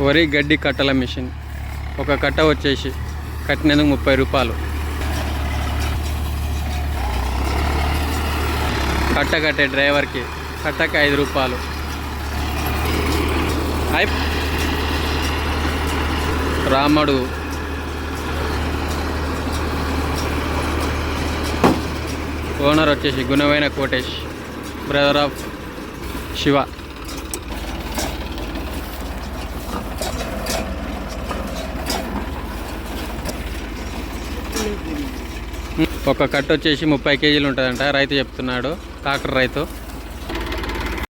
వరి గడ్డి కట్టల మిషన్. ఒక కట్ట వచ్చేసి కట్టినందుకు 30 రూపాయలు. కట్ట కట్టే డ్రైవర్కి కట్టకి 5 రూపాయలు. రాముడు ఓనర్ వచ్చేసి గుణమైన కోటేష్, బ్రదర్ ఆఫ్ శివ. ఒక కట్ట వచ్చేసి 30 కేజీలు ఉంటుందంట. రైతు చెప్తున్నాడు, ట్రాక్టర్ రైతు.